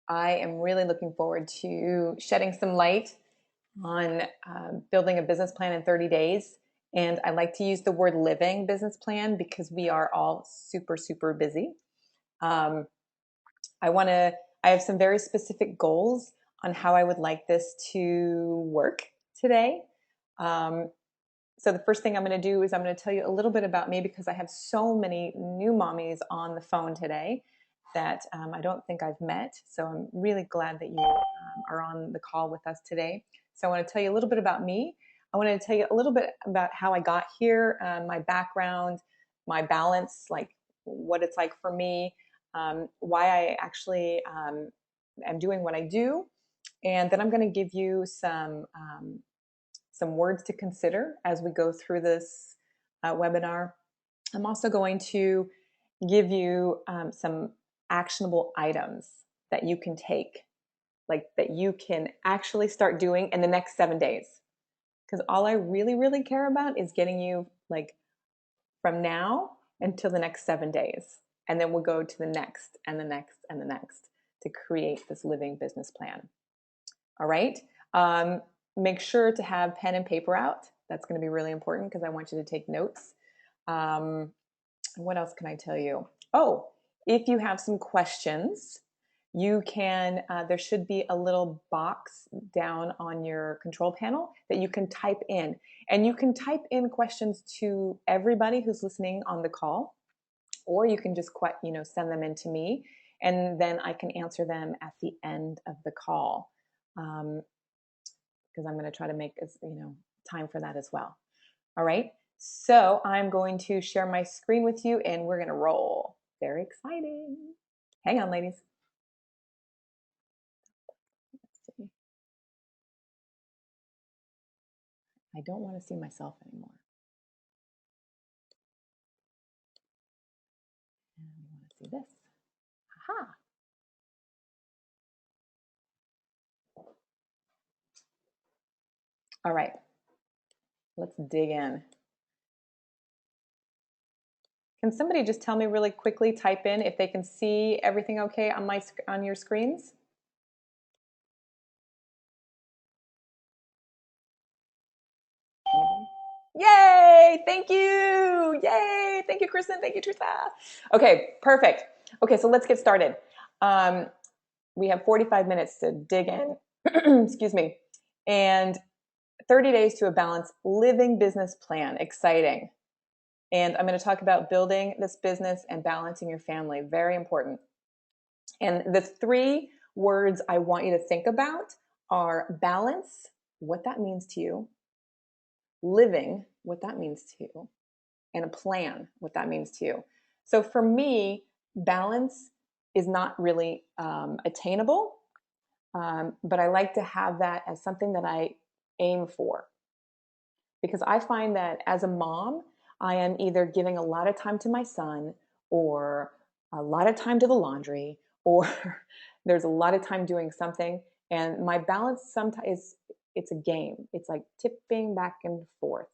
I am really looking forward to shedding some light on building a business plan in 30 days. And I like to use the word living business plan because we are all super, super busy. Um, I have some very specific goals on how I would like this to work today. Um, so the first thing I'm going to do is I'm going to tell you a little bit about me because I have so many new mommies on the phone today that I don't think I've met. So I'm really glad that you are on the call with us today. So I want to tell you a little bit about me. I want to tell you a little bit about how I got here, my background, my balance, like what it's like for me, why I actually am doing what I do. And then I'm going to give you some words to consider as we go through this webinar. I'm also going to give you some actionable items that you can take, like that you can actually start doing in the next 7 days. Because all I really, really care about is getting you like from now until the next 7 days. And then we'll go to the next and the next and the next to create this living business plan. All right. Make sure to have pen and paper out. That's going to be really important because I want you to take notes. What else can I tell you? Oh, if you have some questions, you can, there should be a little box down on your control panel that you can type in. And you can type in questions to everybody who's listening on the call, or you can just send them in to me, and then I can answer them at the end of the call. Because I'm going to try to make time for that as well. All right. So I'm going to share my screen with you and we're going to roll. Very exciting. Hang on, ladies. Let's see. I don't want to see myself anymore. And I want to see this. Aha. All right. Let's dig in. Can somebody just tell me really quickly, type in if they can see everything okay on your screens? Yay! Thank you! Yay! Thank you, Kristen. Thank you, Teresa. Okay, perfect. Okay, so let's get started. We have 45 minutes to dig in. Excuse me. And 30 days to a balanced living business plan. Exciting. And I'm going to talk about building this business and balancing your family. Very important. And the 3 words I want you to think about are balance, what that means to you, living, what that means to you, and a plan, what that means to you. So for me, balance is not really attainable, but I like to have that as something that I aim for. Because I find that as a mom, I am either giving a lot of time to my son, or a lot of time to the laundry, or there's a lot of time doing something. And my balance sometimes it's a game. It's like tipping back and forth.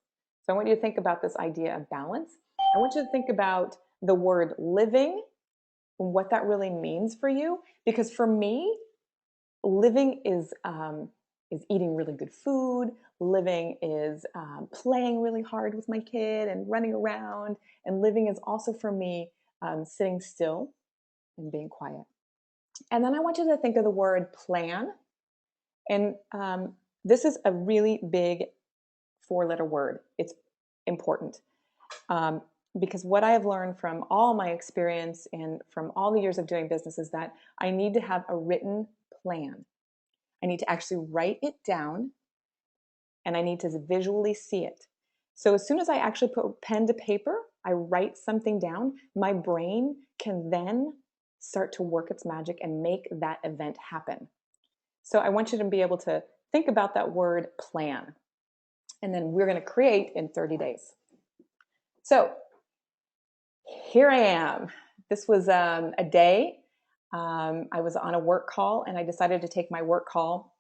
So I want you to think about this idea of balance. I want you to think about the word living and what that really means for you. Because for me, living is eating really good food. Living is playing really hard with my kid and running around. And living is also for me sitting still and being quiet. And then I want you to think of the word plan. And this is a really big 4-letter word. It's important. Because what I have learned from all my experience and from all the years of doing business is that I need to have a written plan. I need to actually write it down, and I need to visually see it. So as soon as I actually put pen to paper, I write something down, my brain can then start to work its magic and make that event happen. So I want you to be able to think about that word plan. And then we're going to create in 30 days. So here I am. This was a day. I was on a work call and I decided to take my work call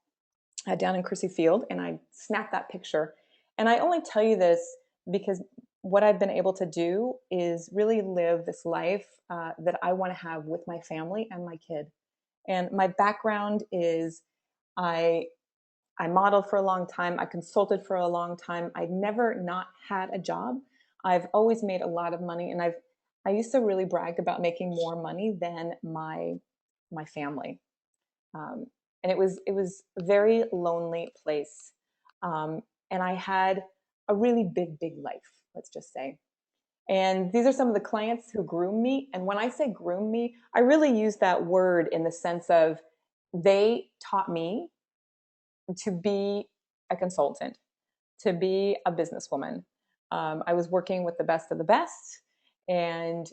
down in Crissy Field, and I snapped that picture. And I only tell you this because what I've been able to do is really live this life that I want to have with my family and my kid. And my background is I I modeled for a long time. I consulted for a long time. I'd never not had a job. I've always made a lot of money, and I used to really brag about making more money than my family. Um, and it was a very lonely place. And I had a really big life, let's just say. And these are some of the clients who groom me. And when I say groom me, I really use that word in the sense of they taught me to be a consultant, to be a businesswoman. I was working with the best of the best, and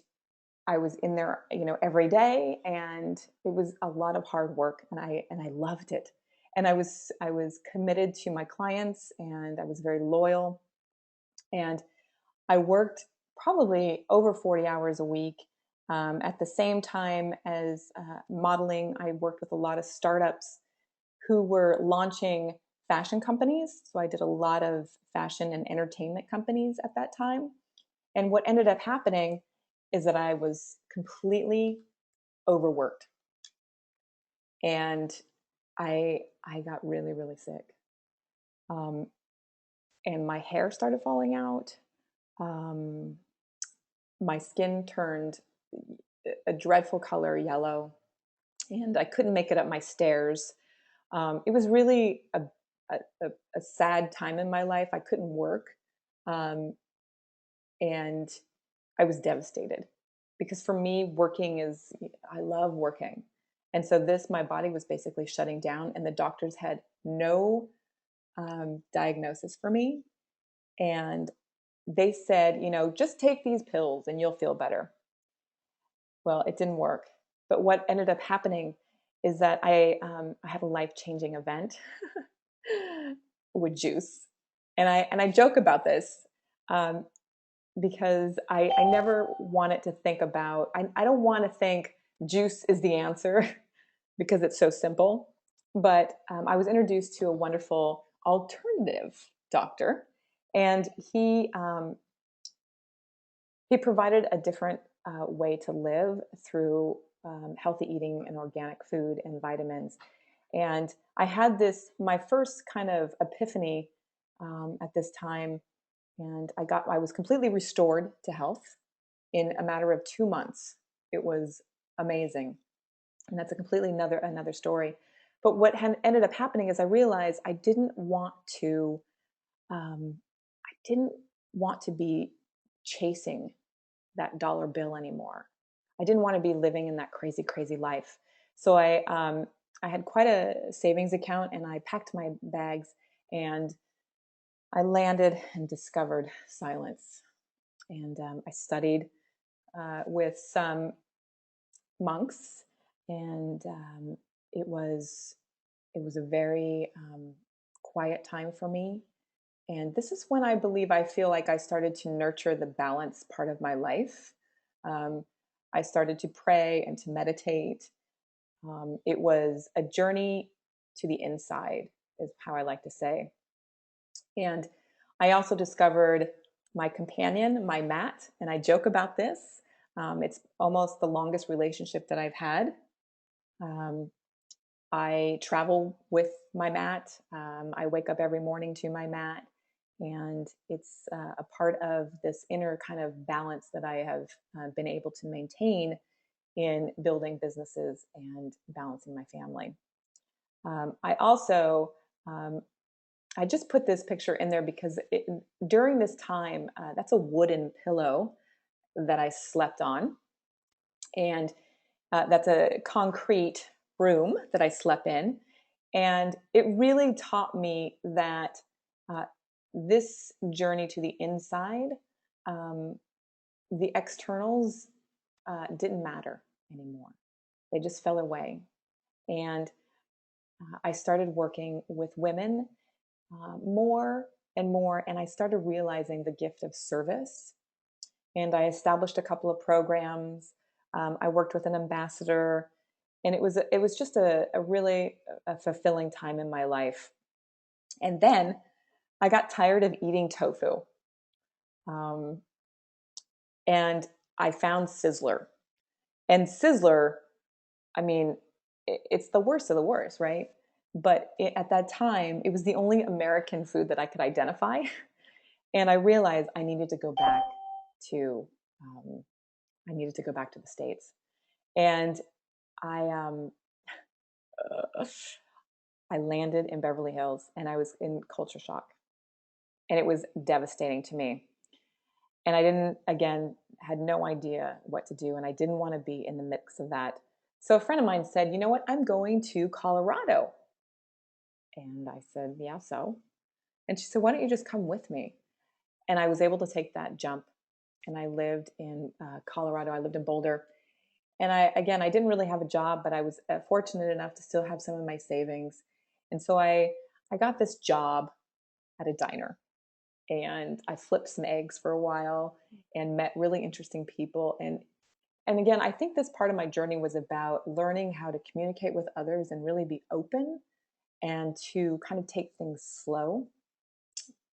I was in there, every day, and it was a lot of hard work, and I loved it. And I was committed to my clients, and I was very loyal, and I worked probably over 40 hours a week. At the same time as modeling, I worked with a lot of startups who were launching fashion companies. So I did a lot of fashion and entertainment companies at that time. And what ended up happening is that I was completely overworked, and I got really sick. Um, and my hair started falling out. Um, my skin turned a dreadful color, yellow, and I couldn't make it up my stairs. It was really a sad time in my life. I couldn't work, um, and I was devastated because for me, working is, I love working. And so my body was basically shutting down, and the doctors had no diagnosis for me. And they said, just take these pills and you'll feel better. Well, it didn't work. But what ended up happening is that I had a life changing event with juice. And I joke about this um, because I never wanted to think about, I don't want to think juice is the answer because it's so simple. But I was introduced to a wonderful alternative doctor, and he provided a different way to live through healthy eating and organic food and vitamins. And I had my first kind of epiphany at this time, and I was completely restored to health in a matter of 2 months. It was amazing, and that's a completely another story. But what ended up happening is I realized um, I didn't want to be chasing that dollar bill anymore. I didn't want to be living in that crazy life. So I had quite a savings account, and I packed my bags, and I landed and discovered silence. And I studied with some monks, and it was it was a very quiet time for me. And this is when I feel like I started to nurture the balance part of my life. Um, I started to pray and to meditate. It was a journey to the inside, is how I like to say. And I also discovered my companion, my mat, and I joke about this. It's almost the longest relationship that I've had. Um, I travel with my mat. I wake up every morning to my mat, and it's a part of this inner kind of balance that I have been able to maintain in building businesses and balancing my family. I also, I just put this picture in there because during this time, that's a wooden pillow that I slept on, and that's a concrete room that I slept in. And it really taught me that uh, this journey to the inside, um, the externals didn't matter anymore. They just fell away. And I started working with women more and more, and I started realizing the gift of service. And I established a couple of programs. I worked with an ambassador, and it was just a really fulfilling time in my life. And then I got tired of eating tofu, um, and I found Sizzler. And Sizzler, I mean, it's the worst of the worst, right? But at that time, it was the only American food that I could identify. And I realized to, um, I needed to go back to the States. And I, uh, I landed in Beverly Hills and I was in culture shock. And it was devastating to me. And I didn't, again, had no idea what to do. And I didn't want to be in the mix of that. So a friend of mine said, you know what? I'm going to Colorado. And I said, yeah, so. And she said, why don't you just come with me? And I was able to take that jump. And I lived in Colorado. I lived in Boulder. And I didn't really have a job, but I was fortunate enough to still have some of my savings. And so I got this job at a diner and I flipped some eggs for a while and met really interesting people. And again, I think this part of my journey was about learning how to communicate with others and really be open and to kind of take things slow.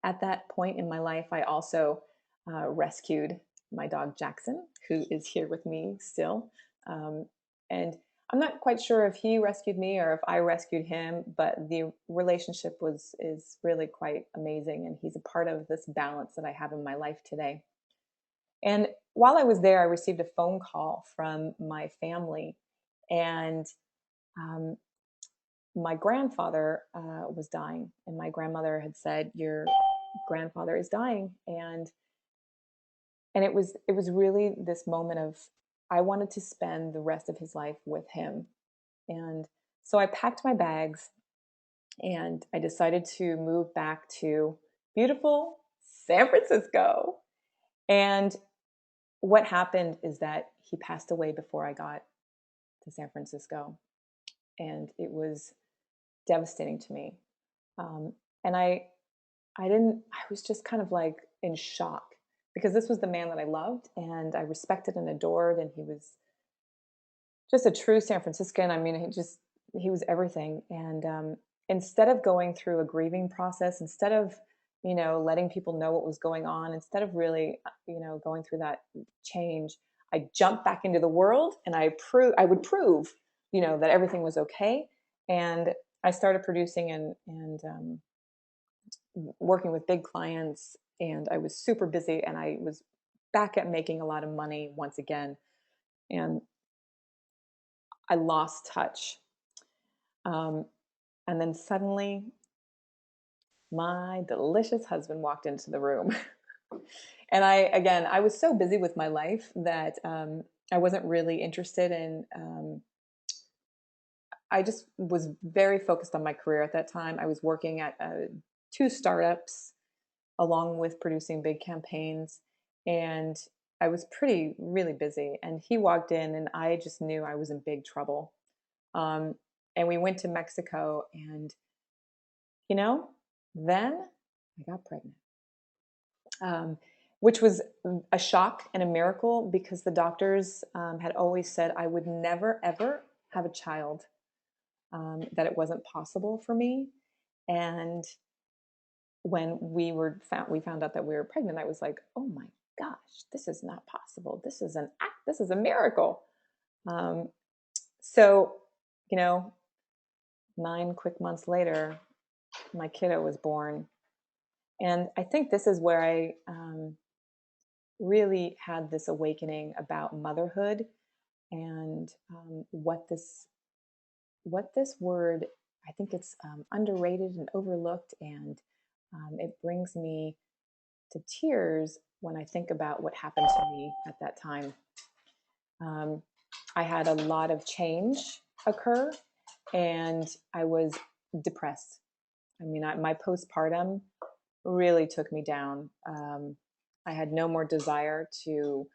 At that point in my life, I also rescued my dog Jackson, who is here with me still. And I'm not quite sure if he rescued me or if I rescued him, but the relationship is really quite amazing, and he's a part of this balance that I have in my life today. And while I was there, I received a phone call from my family, and um, my grandfather was dying, and my grandmother had said, "Your grandfather is dying," and it was really this moment of I wanted to spend the rest of his life with him. And so I packed my bags and I decided to move back to beautiful San Francisco. And what happened is that he passed away before I got to San Francisco. And it was devastating to me. Um, and I was just kind of like in shock because this was the man that I loved and I respected and adored. And he was just a true San Franciscan. I mean, he was everything. And instead of going through a grieving process, instead of letting people know what was going on, instead of really going through that change, I jumped back into the world and I would prove that everything was okay. And I started producing and working with big clients, and I was super busy, and I was back at making a lot of money once again. And I lost touch. Um, and then suddenly, my delicious husband walked into the room. And I was so busy with my life that I wasn't really interested in, I just was very focused on my career at that time. I was working at two startups along with producing big campaigns. And I was really busy. And he walked in, and I just knew I was in big trouble. Um, and we went to Mexico, and you know, then I got pregnant, um, which was a shock and a miracle because the doctors had always said I would never, ever have a child, that it wasn't possible for me. And when we found out that we were pregnant, I was like, oh my gosh, this is not possible. This is an act. This is a miracle. Um, so, you know, 9 quick months later, my kiddo was born. And I think this is where I really had this awakening about motherhood and what this word, I think it's underrated and overlooked, and it brings me to tears when I think about what happened to me at that time. Um, I had a lot of change occur, and I was depressed. I mean, my postpartum really took me down. I had no more desire to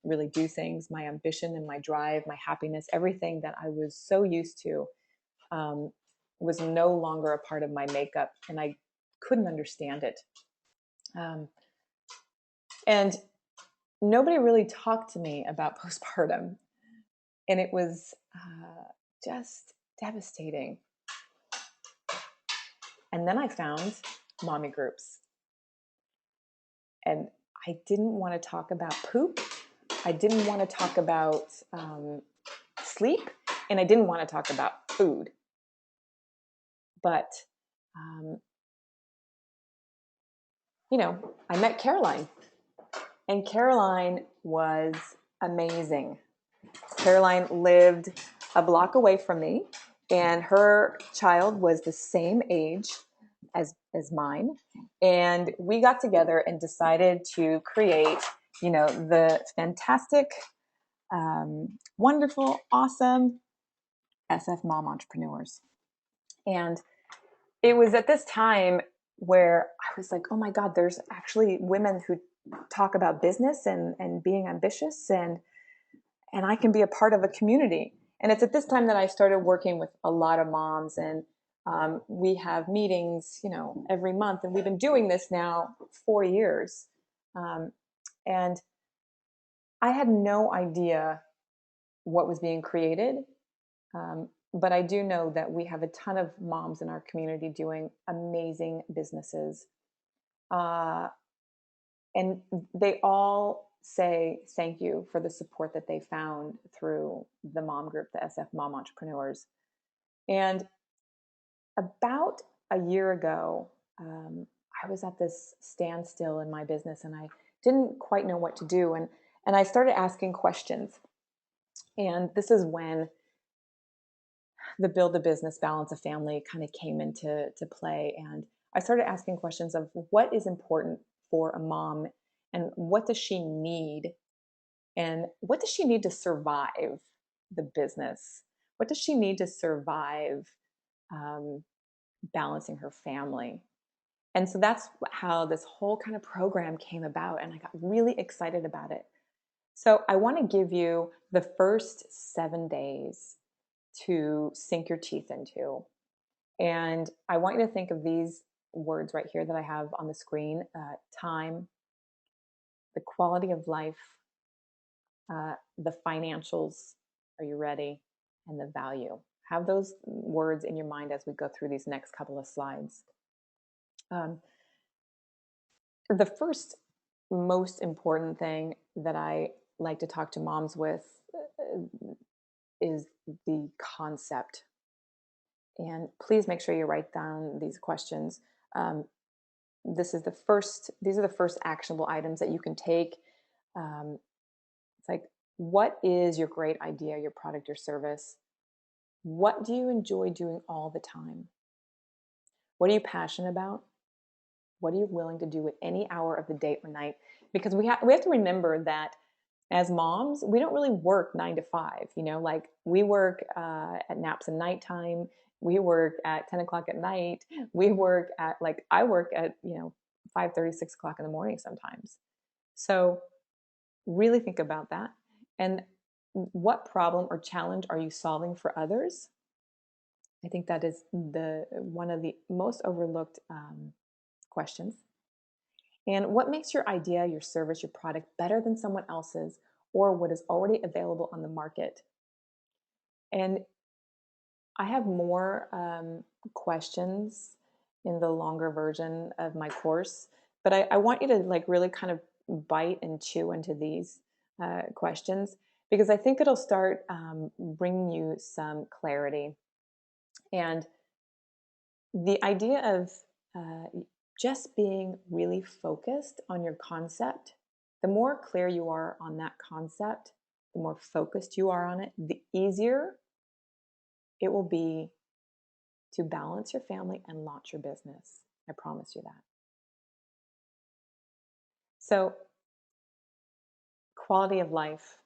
really do things. My ambition and my drive, my happiness, everything that I was so used to um, was no longer a part of my makeup, and I couldn't understand it. Um, and nobody really talked to me about postpartum, and it was just devastating. And then I found mommy groups, and I didn't want to talk about poop. I didn't want to talk about sleep. And I didn't want to talk about food, but I met Caroline, and Caroline was amazing. Caroline lived a block away from me, and her child was the same age as mine. And we got together and decided to create, the fantastic, wonderful, awesome SF Mom Entrepreneurs. And it was at this time where I was like, oh my God, there's actually women who talk about business and being ambitious, and I can be a part of a community. And it's at this time that I started working with a lot of moms, and we have meetings, every month, and we've been doing this now 4 years. And I had no idea what was being created. But I do know that we have a ton of moms in our community doing amazing businesses. And they all say thank you for the support that they found through the mom group, the SF Mom Entrepreneurs. And about a year ago, I was at this standstill in my business, and I didn't quite know what to do. And I started asking questions. And this is when the Build a Business, Balance a Family kind of came into play. And I started asking questions of what is important for a mom, and what does she need, and what does she need to survive the business? What does she need to survive balancing her family? And so that's how this whole kind of program came about, and I got really excited about it. So I want to give you the first 7 days to sink your teeth into. And I want you to think of these words right here that I have on the screen: time, the quality of life, the financials, are you ready? And the value. Have those words in your mind as we go through these next couple of slides. The first most important thing that I like to talk to moms with is the concept. And please make sure you write down these questions. These are the first actionable items that you can take. It's like, what is your great idea, your product or service? What do you enjoy doing all the time? What are you passionate about? What are you willing to do at any hour of the day or night? Because we have to remember that as moms, we don't really work 9 to 5. Like we work at naps and nighttime. We work at 10 o'clock at night. We work at I work at 5:30, 6 o'clock in the morning sometimes. So really think about that. And what problem or challenge are you solving for others? I think that is one of the most overlooked questions. And what makes your idea, your service, your product better than someone else's, or what is already available on the market? And I have more questions in the longer version of my course, but I want you to really kind of bite and chew into these questions, because I think it'll start bringing you some clarity. And the idea of just being really focused on your concept, the more clear you are on that concept, the more focused you are on it, the easier it will be to balance your family and launch your business. I promise you that. So, quality of life.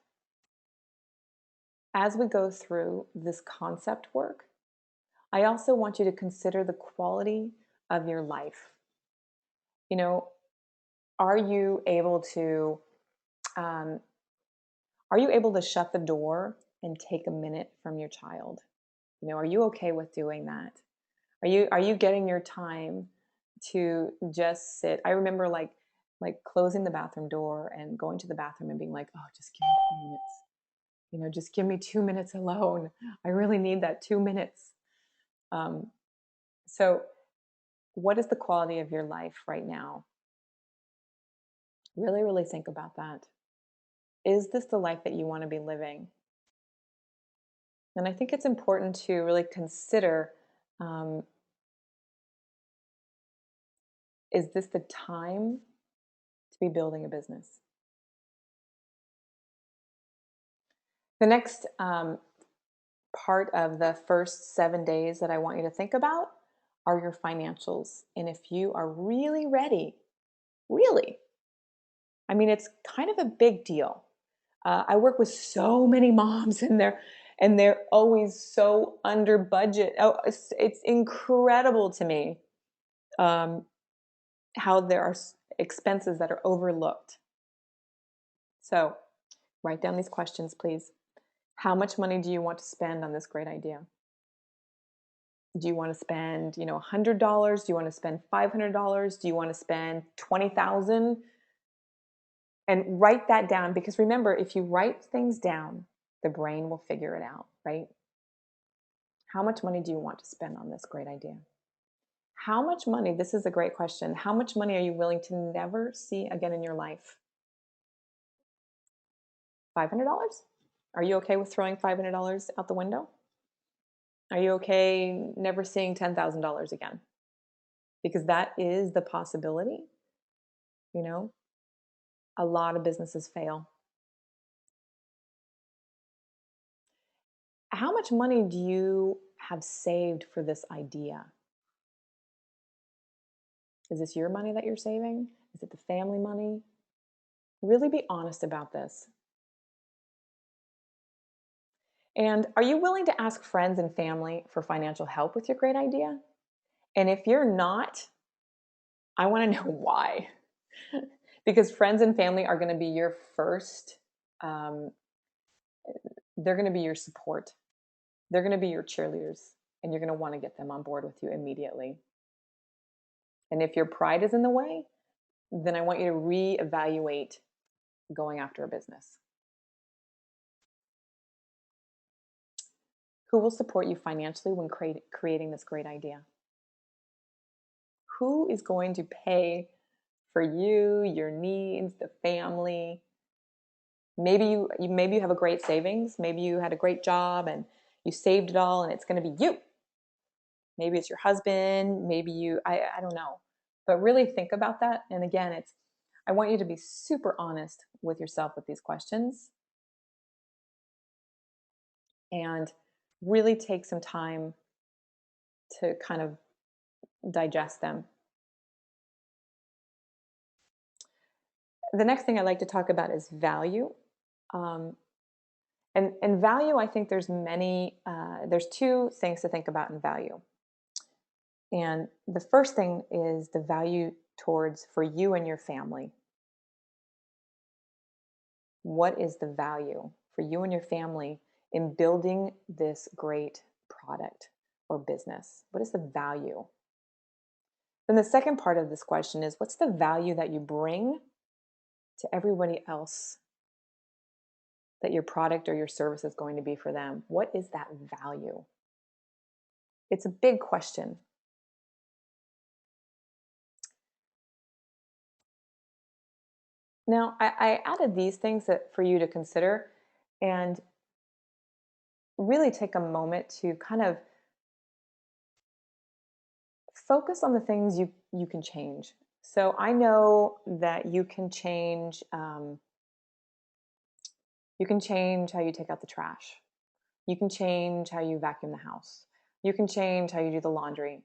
As we go through this concept work, I also want you to consider the quality of your life. Are you able to shut the door and take a minute from your child? Are you okay with doing that? Are you getting your time to just sit? I remember like closing the bathroom door and going to the bathroom and being like, oh, just give me 2 minutes. Just give me 2 minutes alone. I really need that 2 minutes. So what is the quality of your life right now? Really, really think about that. Is this the life that you want to be living? And I think it's important to really consider, um, is this the time to be building a business? The next part of the first 7 days that I want you to think about are your financials. And if you are really ready, really, I mean, it's kind of a big deal. I work with so many moms, and they're always so under budget. Oh, it's incredible to me, um, how there are expenses that are overlooked. So write down these questions, please. How much money do you want to spend on this great idea? Do you want to spend, $100? Do you want to spend $500? Do you want to spend 20,000? And write that down, because remember, if you write things down, the brain will figure it out, right? How much money do you want to spend on this great idea? How much money, this is a great question. How much money are you willing to never see again in your life? $500? Are you okay with throwing $500 out the window? Are you okay never seeing $10,000 again? Because that is the possibility. You know, a lot of businesses fail. How much money do you have saved for this idea? Is this your money that you're saving? Is it the family money? Really be honest about this. And are you willing to ask friends and family for financial help with your great idea? And if you're not, I want to know why. Because friends and family are going to be your first, um, they're going to be your support. They're going to be your cheerleaders, and you're going to want to get them on board with you immediately. And if your pride is in the way, then I want you to reevaluate going after a business. Who will support you financially when creating this great idea? Who is going to pay for you, your needs, the family? Maybe you have a great savings. Maybe you had a great job and you saved it all, and it's going to be you. Maybe it's your husband. Maybe I don't know. But really think about that. And again, I want you to be super honest with yourself with these questions, and really take some time to kind of digest them. The next thing I like to talk about is value. Um, and value, I think there's two things to think about in value. And the first thing is the value towards for you and your family. What is the value for you and your family in building this great product or business? What is the value? Then the second part of this question is, what's the value that you bring to everybody else that your product or your service is going to be for them? What is that value? It's a big question. Now, I added these things for you to consider, and really take a moment to kind of focus on the things you can change. So I know that you can change. You can change how you take out the trash. You can change how you vacuum the house. You can change how you do the laundry.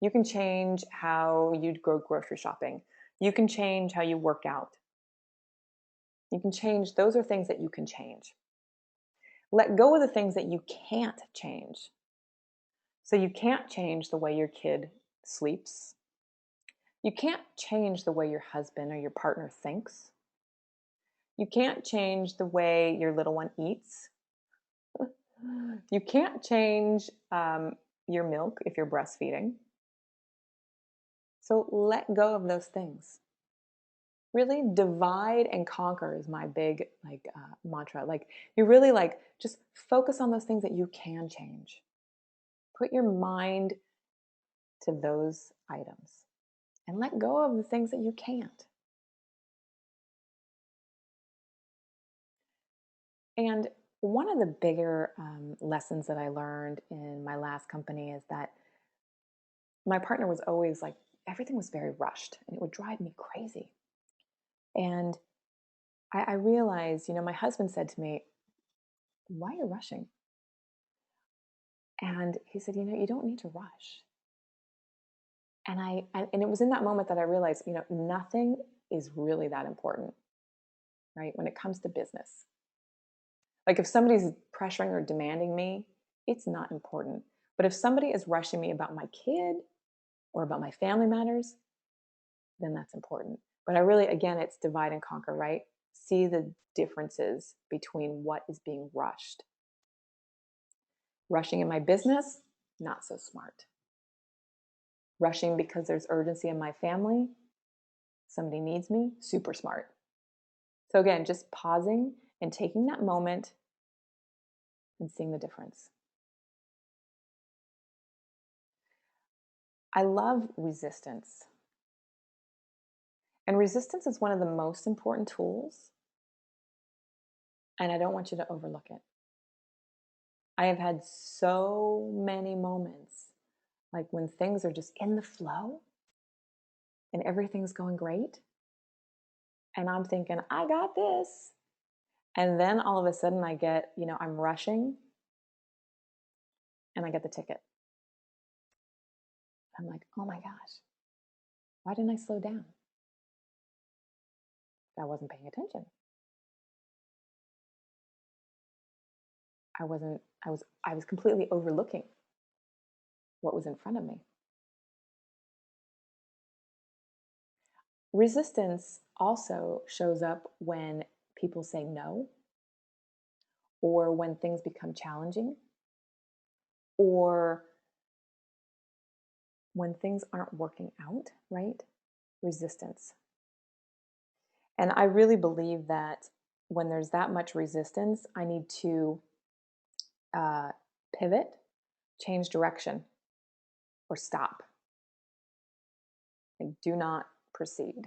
You can change how you go grocery shopping. You can change how you work out. You can change. Those are things that you can change. Let go of the things that you can't change. So you can't change the way your kid sleeps. You can't change the way your husband or your partner thinks. You can't change the way your little one eats. You can't change your milk if you're breastfeeding. So let go of those things. Really divide and conquer is my big mantra. Like, you really just focus on those things that you can change. Put your mind to those items and let go of the things that you can't. And one of the bigger lessons that I learned in my last company is that my partner was always like, everything was very rushed and it would drive me crazy. And I realized, my husband said to me, "Why are you rushing?" And he said, "You don't need to rush." And it was in that moment that I realized, nothing is really that important, right? When it comes to business. Like if somebody's pressuring or demanding me, it's not important. But if somebody is rushing me about my kid or about my family matters, then that's important. But I really, again, it's divide and conquer, right? See the differences between what is being rushed. Rushing in my business, not so smart. Rushing because there's urgency in my family, somebody needs me, super smart. So again, just pausing and taking that moment and seeing the difference. I love resistance. And resistance is one of the most important tools, and I don't want you to overlook it. I have had so many moments, like when things are just in the flow and everything's going great, and I'm thinking, I got this. And then all of a sudden I get, I'm rushing and I get the ticket. I'm like, oh my gosh, why didn't I slow down? I wasn't paying attention. I was completely overlooking what was in front of me. Resistance also shows up when people say no, or when things become challenging, or when things aren't working out, right? Resistance. And I really believe that when there's that much resistance, I need to uh, pivot, change direction, or stop. Like, do not proceed.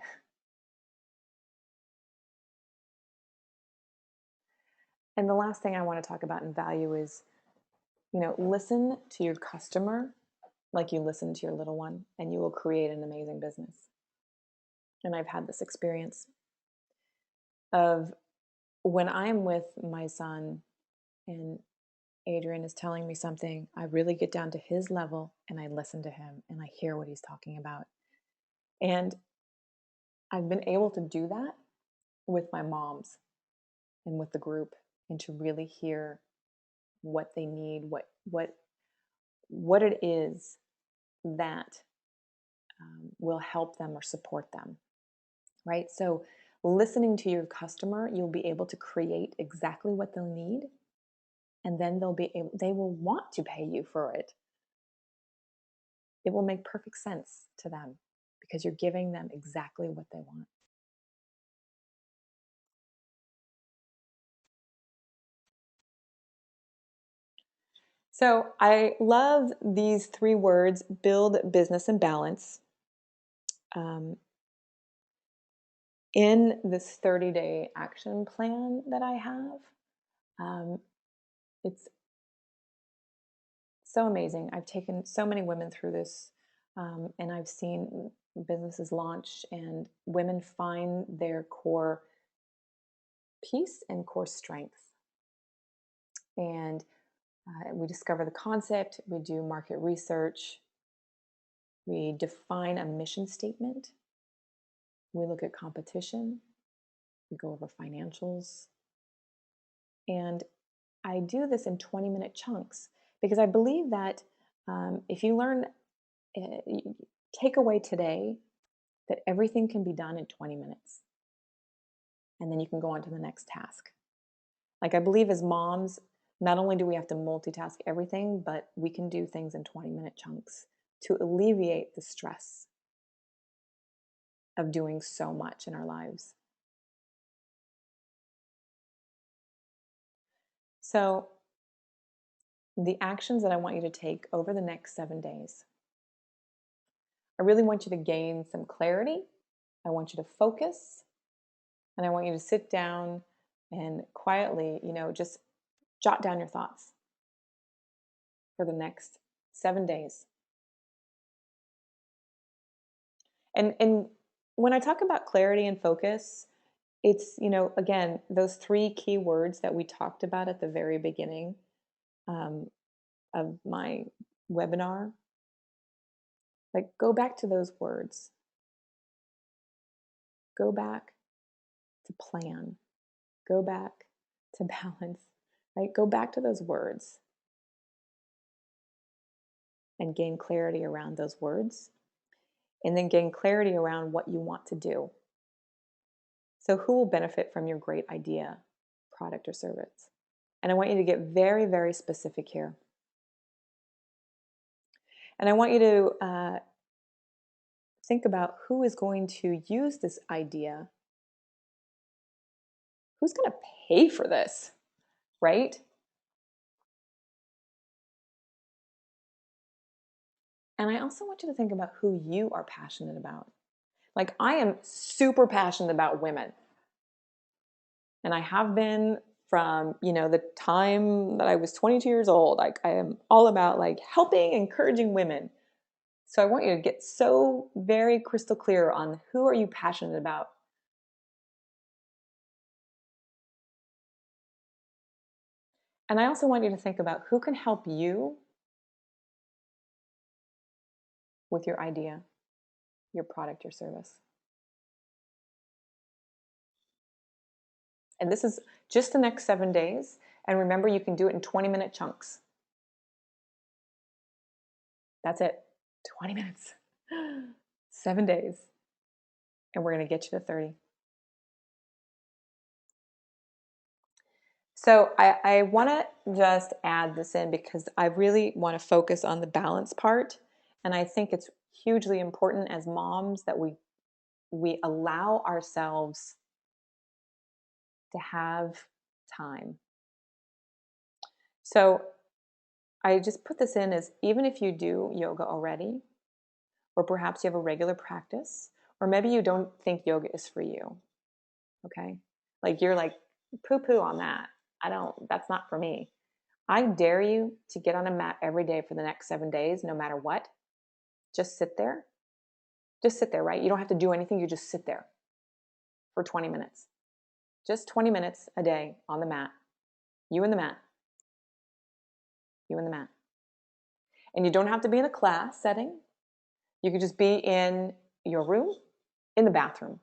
And the last thing I want to talk about in value is, listen to your customer like you listen to your little one, and you will create an amazing business. And I've had this experience of when I'm with my son and Adrian is telling me something, I really get down to his level and I listen to him and I hear what he's talking about. And I've been able to do that with my moms and with the group, and to really hear what they need, what it is that will help them or support them, right? So listening to your customer, you'll be able to create exactly what they'll need, and then they will want to pay you for it. It will make perfect sense to them because you're giving them exactly what they want. So I love these 3 words: build, business, and balance. Um, in this 30-day action plan that I have, it's so amazing. I've taken so many women through this, and I've seen businesses launch and women find their core peace and core strength. And we discover the concept, we do market research, we define a mission statement, we look at competition, we go over financials. And I do this in 20-minute chunks because I believe that if you learn, take away today that everything can be done in 20 minutes. And then you can go on to the next task. Like I believe as moms, not only do we have to multitask everything, but we can do things in 20-minute chunks to alleviate the stress of doing so much in our lives. So the actions that I want you to take over the next 7 days, I really want you to gain some clarity. I want you to focus, and I want you to sit down and quietly, just Jot down your thoughts for the next 7 days. And when I talk about clarity and focus, it's, again, those 3 key words that we talked about at the very beginning um, of my webinar. Like, go back to those words. Go back to plan. Go back to balance, right? Go back to those words and gain clarity around those words, and then gain clarity around what you want to do. So who will benefit from your great idea, product, or service? And I want you to get very, very specific here. And I want you to think about who is going to use this idea. Who's going to pay for this, right? And I also want you to think about who you are passionate about. Like, I am super passionate about women. And I have been from, the time that I was 22 years old. Like, I am all about like helping, encouraging women. So I want you to get so very crystal clear on who are you passionate about. And I also want you to think about who can help you with your idea, your product, your service. And this is just the next 7 days. And remember, you can do it in 20-minute chunks. That's it. 20 minutes. 7 days. And we're going to get you to 30. So I want to just add this in because I really want to focus on the balance part. And I think it's hugely important as moms that we allow ourselves to have time. So I just put this in as, even if you do yoga already, or perhaps you have a regular practice, or maybe you don't think yoga is for you. Okay? Like, you're like, poo-poo on that. That's not for me. I dare you to get on a mat every day for the next 7 days, no matter what. Just sit there. Just sit there, right? You don't have to do anything. You just sit there for 20 minutes. Just 20 minutes a day on the mat. You and the mat. You and the mat. And you don't have to be in a class setting. You could just be in your room, in the bathroom.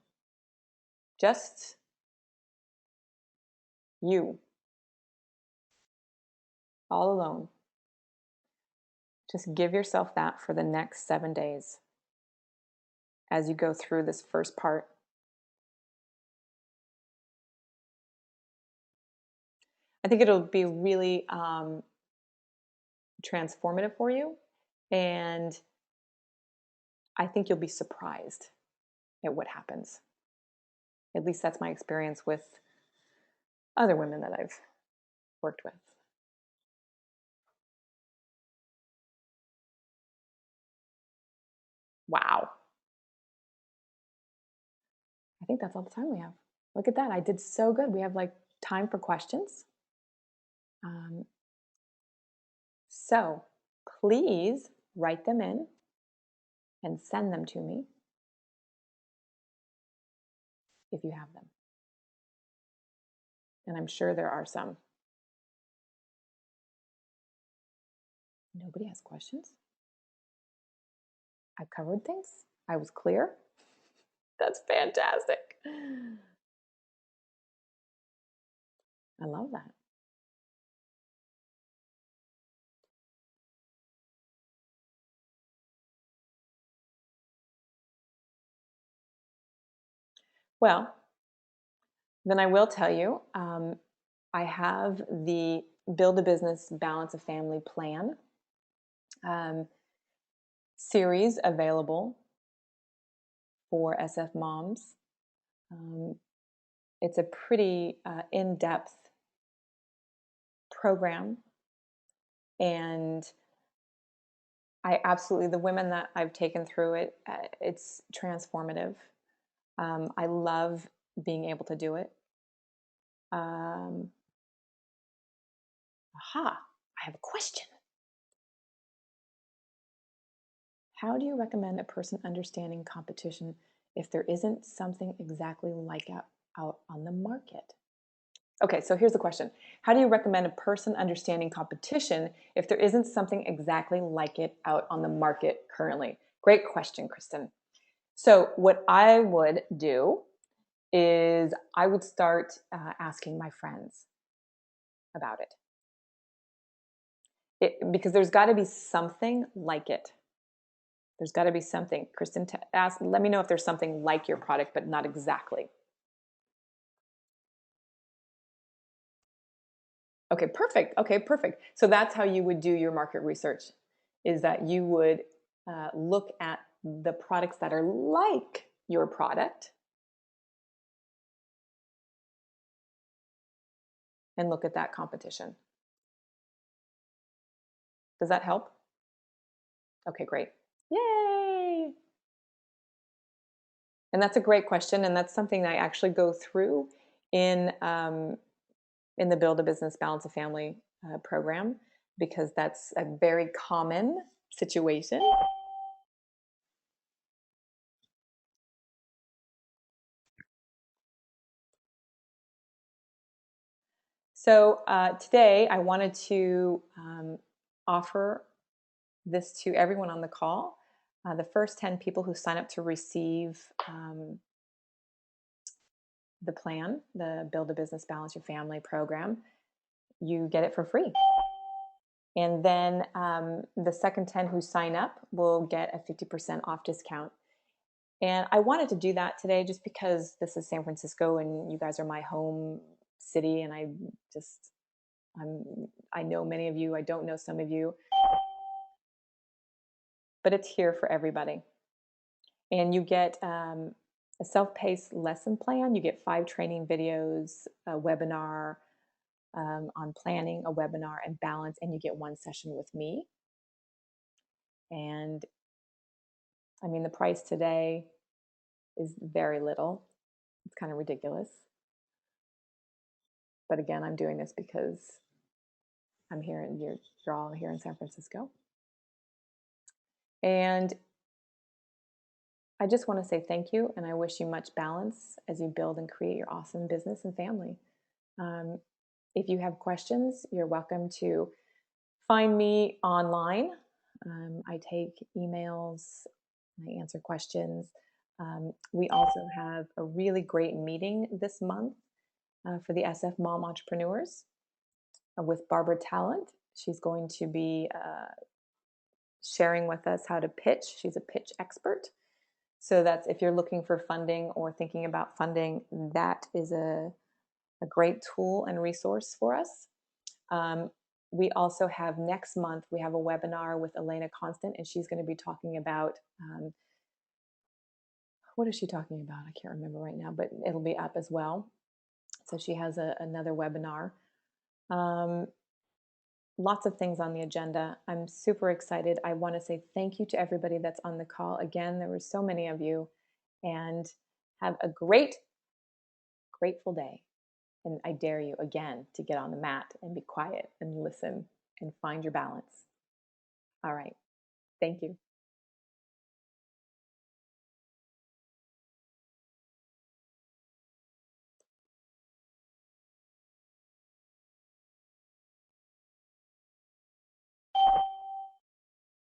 Just you. All alone. Just give yourself that for the next 7 days as you go through this first part. I think it'll be really transformative for you, and I think you'll be surprised at what happens. At least that's my experience with other women that I've worked with. Wow. I think that's all the time we have. Look at that. I did so good. We have like time for questions. So please write them in and send them to me if you have them. And I'm sure there are some. Nobody has questions? I covered things? I was clear? That's fantastic. I love that. Well, then I will tell you, I have the Build a Business, Balance a Family plan series available for SF moms. It's a pretty in-depth program, and the women that I've taken through it, it's transformative. I love being able to do it. Aha, I have a question. How do you recommend a person understanding competition if there isn't something exactly like it out on the market? Okay, so here's the question. How do you recommend a person understanding competition if there isn't something exactly like it out on the market currently? Great question, Kristen. So, what I would do is I would start asking my friends about because there's got to be something like it. There's got to be something. Kristen, let me know if there's something like your product, but not exactly. Okay, perfect. Okay, perfect. So that's how you would do your market research, is that you would look at the products that are like your product and look at that competition. Does that help? Okay, great. Yay! And that's a great question, and that's something I actually go through in in the Build a Business, Balance a Family program, because that's a very common situation. So today I wanted to offer this to everyone on the call. The first 10 people who sign up to receive the plan, the Build a Business, Balance Your Family program, you get it for free. And then the second 10 who sign up will get a 50% off discount. And I wanted to do that today just because this is San Francisco and you guys are my home city, and I know many of you, I don't know some of you, but it's here for everybody. And you get a self-paced lesson plan. You get 5 training videos, a webinar on planning, a webinar and balance, and you get 1 session with me. And I mean, the price today is very little. It's kind of ridiculous. But again, I'm doing this because I'm here and you're all here in San Francisco. And I just want to say thank you, and I wish you much balance as you build and create your awesome business and family. If you have questions, you're welcome to find me online. I take emails, I answer questions. We also have a really great meeting this month for the SF Mom Entrepreneurs with Barbara Talent. She's going to be sharing with us how to pitch. She's a pitch expert. So that's, if you're looking for funding or thinking about funding, that is a great tool and resource for us. We also have next month, we have a webinar with Elena Constant, and she's going to be talking about, what is she talking about? I can't remember right now, but it'll be up as well. So she has another webinar. Lots of things on the agenda. I'm super excited. I want to say thank you to everybody that's on the call. Again, there were so many of you, and have a grateful day. And I dare you again to get on the mat and be quiet and listen and find your balance. All right. Thank you.